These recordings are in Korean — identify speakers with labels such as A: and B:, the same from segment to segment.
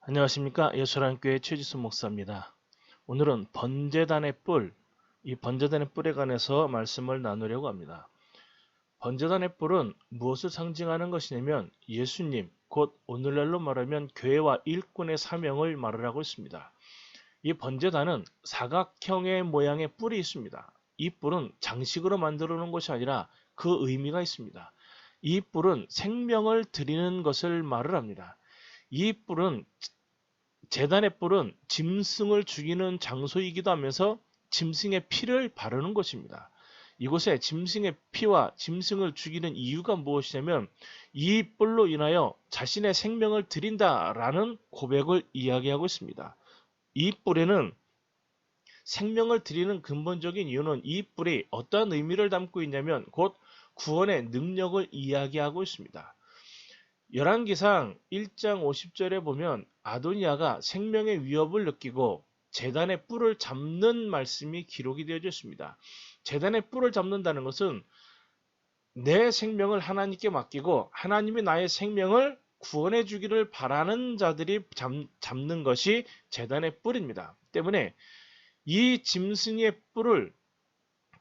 A: 안녕하십니까. 예수랑교회 최지수 목사입니다. 오늘은 번제단의 뿔, 이 번제단의 뿔에 관해서 말씀을 나누려고 합니다. 번제단의 뿔은 무엇을 상징하는 것이냐면 예수님, 곧 오늘날로 말하면 교회와 일꾼의 사명을 말하고 있습니다. 이 번제단은 사각형의 모양의 뿔이 있습니다. 이 뿔은 장식으로 만들어 놓은 것이 아니라 그 의미가 있습니다. 이 뿔은 생명을 드리는 것을 말을 합니다. 이 뿔은 제단의 뿔은 짐승을 죽이는 장소이기도 하면서 짐승의 피를 바르는 것입니다. 이곳에 짐승의 피와 짐승을 죽이는 이유가 무엇이냐면 이 뿔로 인하여 자신의 생명을 드린다라는 고백을 이야기하고 있습니다. 이 뿔에는 생명을 드리는 근본적인 이유는 이 뿔이 어떠한 의미를 담고 있냐면 곧 구원의 능력을 이야기하고 있습니다. 열왕기상 1장 50절에 보면 아도니아가 생명의 위협을 느끼고 제단의 뿔을 잡는 말씀이 기록이 되어져 있습니다. 제단의 뿔을 잡는다는 것은 내 생명을 하나님께 맡기고 하나님이 나의 생명을 구원해 주기를 바라는 자들이 잡는 것이 제단의 뿔입니다. 때문에 이 짐승의 뿔을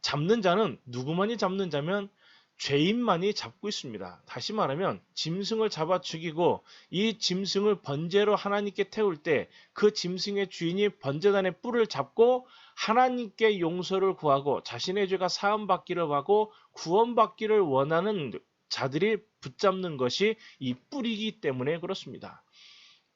A: 잡는 자는 누구만이 잡는 자면 죄인만이 잡고 있습니다. 다시 말하면 짐승을 잡아 죽이고 이 짐승을 번제로 하나님께 태울 때 그 짐승의 주인이 번제단의 뿔을 잡고 하나님께 용서를 구하고 자신의 죄가 사함받기를 하고 구원받기를 원하는 자들이 붙잡는 것이 이 뿔이기 때문에 그렇습니다.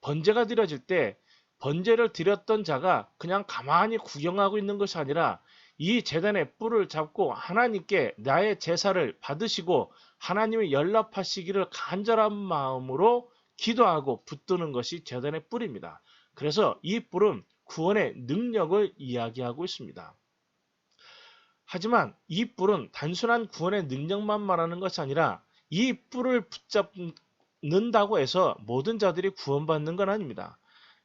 A: 번제가 드려질 때 번제를 드렸던 자가 그냥 가만히 구경하고 있는 것이 아니라 이 제단의 뿔을 잡고 하나님께 나의 제사를 받으시고 하나님의 연락하시기를 간절한 마음으로 기도하고 붙드는 것이 제단의 뿔입니다. 그래서 이 뿔은 구원의 능력을 이야기하고 있습니다. 하지만 이 뿔은 단순한 구원의 능력만 말하는 것이 아니라 이 뿔을 붙잡는다고 해서 모든 자들이 구원받는 건 아닙니다.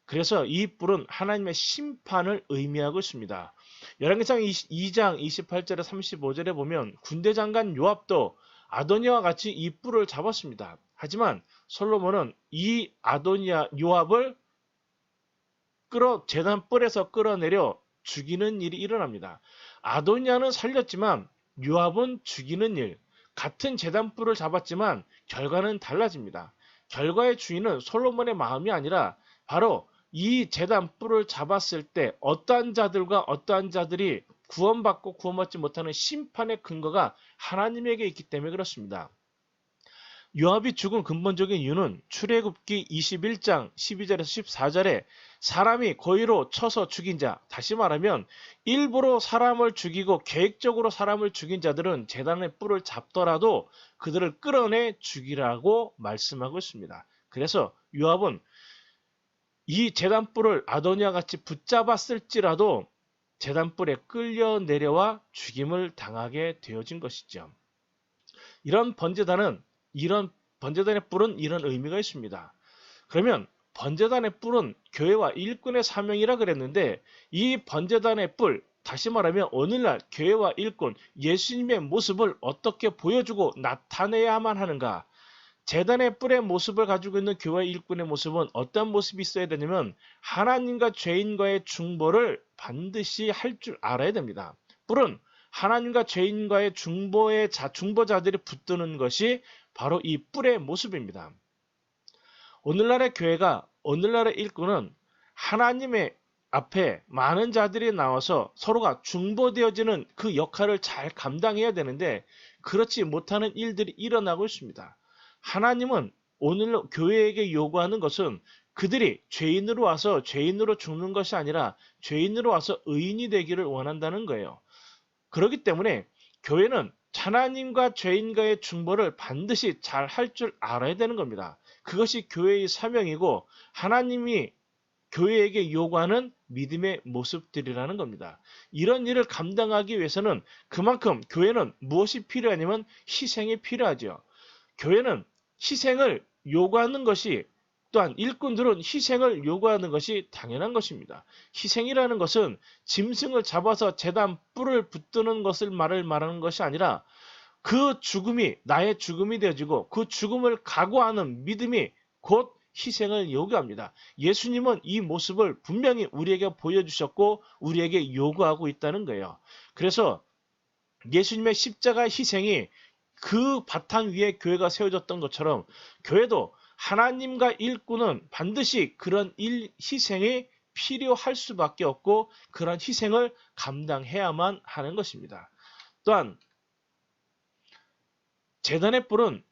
A: 그래서 이 뿔은 하나님의 심판을 의미하고 있습니다. 열왕기상 2장 28절에 35절에 보면 군대 장관 요압도 아도니아와 같이 이 뿔을 잡았습니다. 하지만 솔로몬은 이 아도니아 요압을 제단 뿔에서 끌어내려 죽이는 일이 일어납니다. 아도니아는 살렸지만 요압은 죽이는 일, 같은 제단 뿔을 잡았지만 결과는 달라집니다. 결과의 주인은 솔로몬의 마음이 아니라 바로 이 제단 뿔을 잡았을 때 어떠한 자들과 어떠한 자들이 구원받고 구원받지 못하는 심판의 근거가 하나님에게 있기 때문에 그렇습니다. 요압이 죽은 근본적인 이유는 출애굽기 21장 12절에서 14절에 사람이 고의로 쳐서 죽인 자, 다시 말하면 일부러 사람을 죽이고 계획적으로 사람을 죽인 자들은 제단의 뿔을 잡더라도 그들을 끌어내 죽이라고 말씀하고 있습니다. 그래서 요압은 이 제단뿔을 아도니아 같이 붙잡았을지라도 제단뿔에 끌려 내려와 죽임을 당하게 되어진 것이죠. 이런 번제단의 뿔은 이런 의미가 있습니다. 그러면 번제단의 뿔은 교회와 일꾼의 사명이라 그랬는데 이 번제단의 뿔, 다시 말하면 오늘날 교회와 일꾼, 예수님의 모습을 어떻게 보여주고 나타내야만 하는가? 제단의 뿔의 모습을 가지고 있는 교회 일꾼의 모습은 어떤 모습이 있어야 되냐면 하나님과 죄인과의 중보를 반드시 할 줄 알아야 됩니다. 뿔은 하나님과 죄인과의 중보자들이 붙드는 것이 바로 이 뿔의 모습입니다. 오늘날의 교회가, 오늘날의 일꾼은 하나님의 앞에 많은 자들이 나와서 서로가 중보되어지는 그 역할을 잘 감당해야 되는데 그렇지 못하는 일들이 일어나고 있습니다. 하나님은 오늘 교회에게 요구하는 것은 그들이 죄인으로 와서 죄인으로 죽는 것이 아니라 죄인으로 와서 의인이 되기를 원한다는 거예요. 그렇기 때문에 교회는 하나님과 죄인과의 중보를 반드시 잘 할 줄 알아야 되는 겁니다. 그것이 교회의 사명이고 하나님이 교회에게 요구하는 믿음의 모습들이라는 겁니다. 이런 일을 감당하기 위해서는 그만큼 교회는 무엇이 필요하냐면 희생이 필요하죠. 교회는 희생을 요구하는 것이, 또한 일꾼들은 희생을 요구하는 것이 당연한 것입니다. 희생이라는 것은 짐승을 잡아서 제단 뿔을 붙드는 것을 말하는 것이 아니라 그 죽음이 나의 죽음이 되어지고 그 죽음을 각오하는 믿음이 곧 희생을 요구합니다. 예수님은 이 모습을 분명히 우리에게 보여주셨고 우리에게 요구하고 있다는 거예요. 그래서 예수님의 십자가 희생이 그 바탕 위에 교회가 세워졌던 것처럼 교회도 하나님과 일꾼은 반드시 그런 희생이 필요할 수밖에 없고 그런 희생을 감당해야만 하는 것입니다. 또한 제단의 뿔은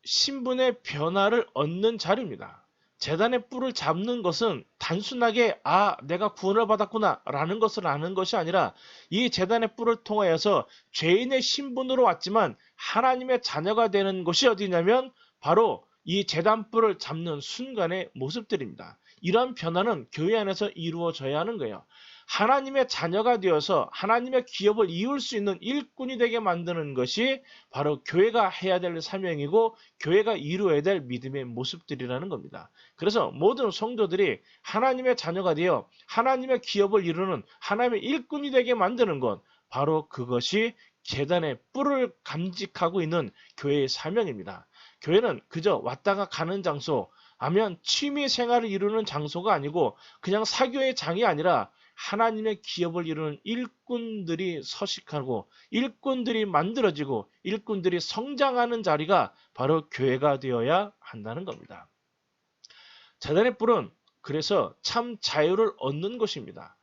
A: 신분의 변화를 얻는 자리입니다. 제단의 뿔을 잡는 것은 단순하게 내가 구원을 받았구나 라는 것을 아는 것이 아니라 이 제단의 뿔을 통하여서 죄인의 신분으로 왔지만 하나님의 자녀가 되는 것이 어디냐면 바로 이 제단뿔을 잡는 순간의 모습들입니다. 이러한 변화는 교회 안에서 이루어져야 하는 거예요. 하나님의 자녀가 되어서 하나님의 기업을 이룰 수 있는 일꾼이 되게 만드는 것이 바로 교회가 해야 될 사명이고 교회가 이루어야 될 믿음의 모습들이라는 겁니다. 그래서 모든 성도들이 하나님의 자녀가 되어 하나님의 기업을 이루는 하나님의 일꾼이 되게 만드는 것, 바로 그것이 제단의 뿔을 감직하고 있는 교회의 사명입니다. 교회는 그저 왔다가 가는 장소, 아니면 취미 생활을 이루는 장소가 아니고 그냥 사교의 장이 아니라 하나님의 기업을 이루는 일꾼들이 서식하고 일꾼들이 만들어지고 일꾼들이 성장하는 자리가 바로 교회가 되어야 한다는 겁니다. 제단의 뿔은 그래서 참 자유를 얻는 것입니다.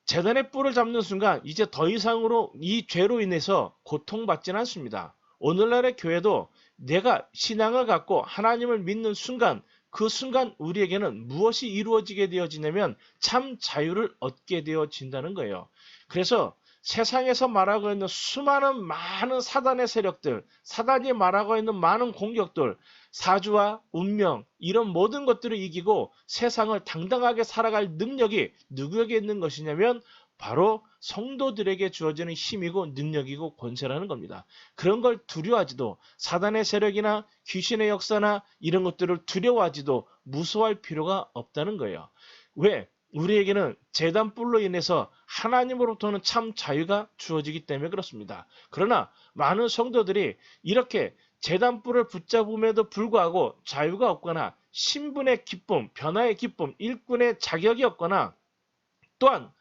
A: 제단의 뿔을 잡는 순간 이제 더 이상으로 이 죄로 인해서 고통받지는 않습니다. 오늘날의 교회도 내가 신앙을 갖고 하나님을 믿는 순간 그 순간 우리에게는 무엇이 이루어지게 되어지냐면 참 자유를 얻게 되어진다는 거예요. 그래서 세상에서 말하고 있는 수많은 많은 사단의 세력들, 사단이 말하고 있는 많은 공격들, 사주와 운명 이런 모든 것들을 이기고 세상을 당당하게 살아갈 능력이 누구에게 있는 것이냐면 바로 성도들에게 주어지는 힘이고 능력이고 권세라는 겁니다. 그런 걸 두려워하지도 사단의 세력이나 귀신의 역사나 이런 것들을 두려워하지도 무서워할 필요가 없다는 거예요. 왜? 우리에게는 제단뿔로 인해서 하나님으로부터는 참 자유가 주어지기 때문에 그렇습니다. 그러나 많은 성도들이 이렇게 제단뿔을 붙잡음에도 불구하고 자유가 없거나 신분의 기쁨, 변화의 기쁨, 일꾼의 자격이 없거나 또한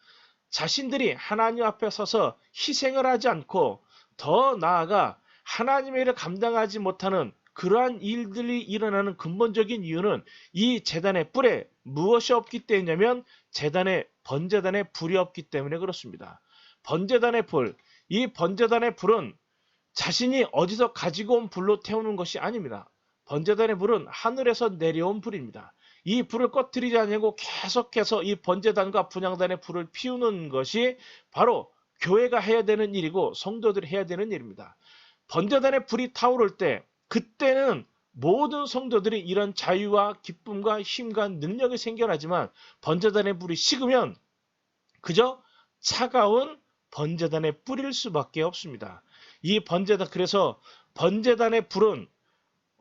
A: 자신들이 하나님 앞에 서서 희생을 하지 않고 더 나아가 하나님의 일을 감당하지 못하는 그러한 일들이 일어나는 근본적인 이유는 이 제단의 뿔에 무엇이 없기 때문이냐면 번제단의 불이 없기 때문에 그렇습니다. 번제단의 불, 이 번제단의 불은 자신이 어디서 가지고 온 불로 태우는 것이 아닙니다. 번제단의 불은 하늘에서 내려온 불입니다. 이 불을 꺼뜨리지 않고 계속해서 이 번제단과 분향단의 불을 피우는 것이 바로 교회가 해야 되는 일이고 성도들이 해야 되는 일입니다. 번제단의 불이 타오를 때 그때는 모든 성도들이 이런 자유와 기쁨과 힘과 능력이 생겨나지만 번제단의 불이 식으면 그저 차가운 번제단의 뿔일 수밖에 없습니다. 그래서 번제단의 불은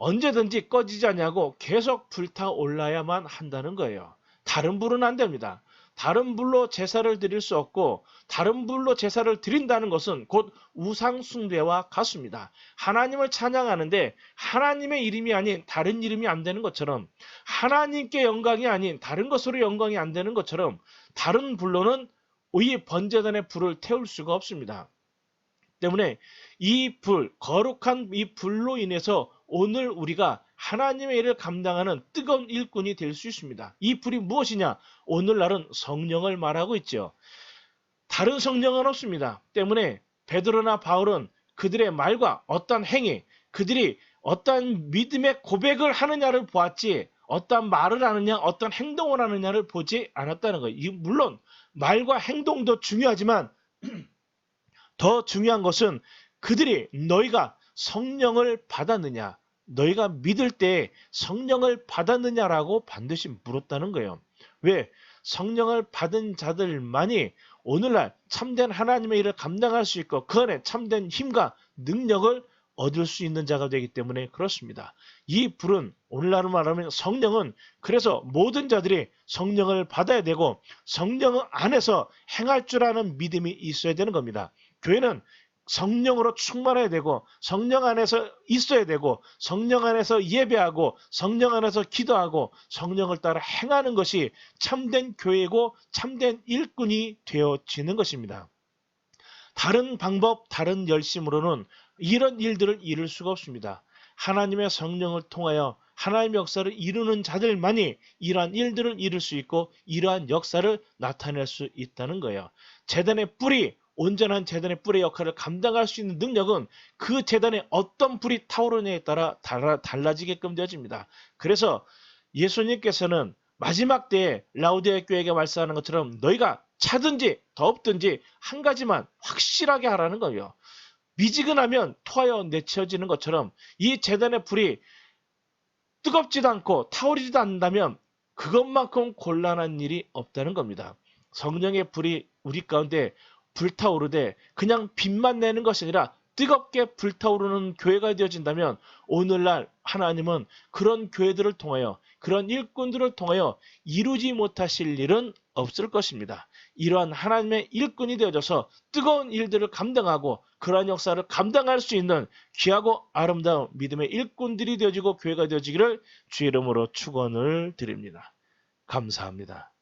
A: 언제든지 꺼지지 않냐고 계속 불타올라야만 한다는 거예요. 다른 불은 안 됩니다. 다른 불로 제사를 드릴 수 없고 다른 불로 제사를 드린다는 것은 곧 우상 숭배와 같습니다. 하나님을 찬양하는데 하나님의 이름이 아닌 다른 이름이 안 되는 것처럼 하나님께 영광이 아닌 다른 것으로 영광이 안 되는 것처럼 다른 불로는 이 번제단의 불을 태울 수가 없습니다. 때문에 이 불, 거룩한 이 불로 인해서 오늘 우리가 하나님의 일을 감당하는 뜨거운 일꾼이 될 수 있습니다. 이 불이 무엇이냐? 오늘날은 성령을 말하고 있죠. 다른 성령은 없습니다. 때문에 베드로나 바울은 그들의 말과 어떤 행위, 그들이 어떤 믿음의 고백을 하느냐를 보았지 어떤 말을 하느냐, 어떤 행동을 하느냐를 보지 않았다는 거예요. 물론 말과 행동도 중요하지만 더 중요한 것은 그들이 너희가 성령을 받았느냐, 너희가 믿을 때 성령을 받았느냐라고 반드시 물었다는 거예요. 왜? 성령을 받은 자들만이 오늘날 참된 하나님의 일을 감당할 수 있고 그 안에 참된 힘과 능력을 얻을 수 있는 자가 되기 때문에 그렇습니다. 이 불은 오늘날로 말하면 성령은 그래서 모든 자들이 성령을 받아야 되고 성령 안에서 행할 줄 아는 믿음이 있어야 되는 겁니다. 교회는 성령으로 충만해야 되고 성령 안에서 있어야 되고 성령 안에서 예배하고 성령 안에서 기도하고 성령을 따라 행하는 것이 참된 교회고 참된 일꾼이 되어지는 것입니다. 다른 방법, 다른 열심으로는 이런 일들을 이룰 수가 없습니다. 하나님의 성령을 통하여 하나님의 역사를 이루는 자들만이 이러한 일들을 이룰 수 있고 이러한 역사를 나타낼 수 있다는 거예요. 제단의 뿌리, 온전한 제단의 뿔의 역할을 감당할 수 있는 능력은 그 제단에 어떤 불이 타오르느냐에 따라 달라지게끔 되어집니다. 그래서 예수님께서는 마지막 때에 라우디아 교회에게 말씀하는 것처럼 너희가 차든지 덥든지 한 가지만 확실하게 하라는 거예요. 미지근하면 토하여 내쳐지는 것처럼 이 제단의 불이 뜨겁지도 않고 타오르지도 않는다면 그것만큼 곤란한 일이 없다는 겁니다. 성령의 불이 우리 가운데 불타오르되 그냥 빛만 내는 것이 아니라 뜨겁게 불타오르는 교회가 되어진다면 오늘날 하나님은 그런 교회들을 통하여 그런 일꾼들을 통하여 이루지 못하실 일은 없을 것입니다. 이러한 하나님의 일꾼이 되어져서 뜨거운 일들을 감당하고 그러한 역사를 감당할 수 있는 귀하고 아름다운 믿음의 일꾼들이 되어지고 교회가 되어지기를 주의 이름으로 축원을 드립니다. 감사합니다.